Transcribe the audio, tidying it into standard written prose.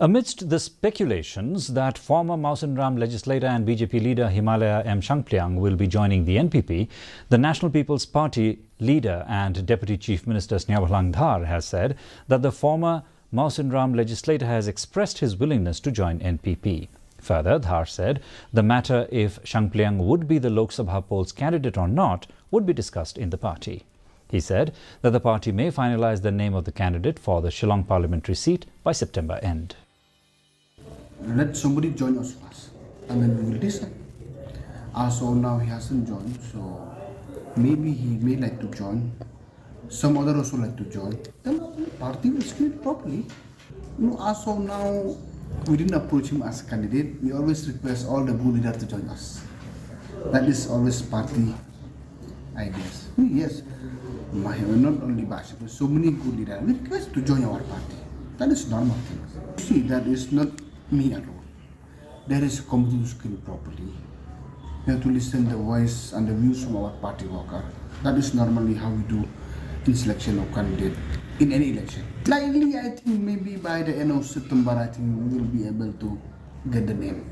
Amidst the speculations that former Mausanram legislator and BJP leader Himalaya M. Shangpliang will be joining the NPP, the National People's Party leader and Deputy Chief Minister Sniawbhalang Dhar has said that the former Mausanram legislator has expressed his willingness to join NPP. Further, Dhar said the matter if Shangpliang would be the Lok Sabha polls candidate or not would be discussed in the party. He said that the party may finalize the name of the candidate for the Shillong parliamentary seat by September end. Let somebody join us first, and then we will decide. As of now, he hasn't joined, so maybe he may like to join. Some other also like to join. Then the party will screen it properly. As of now, we didn't approach him as a candidate. We always request all the good leaders to join us. That is always party ideas. Yes, not only Bashir, but so many good leaders. We request to join our party. That is normal thing. See, that is not me alone. There is a committee to screen properly. We have to listen the voice and the views from our party worker. That is normally how we do in selection of candidate in any election. Likely, I think maybe by the end of September, I think we will be able to get the name.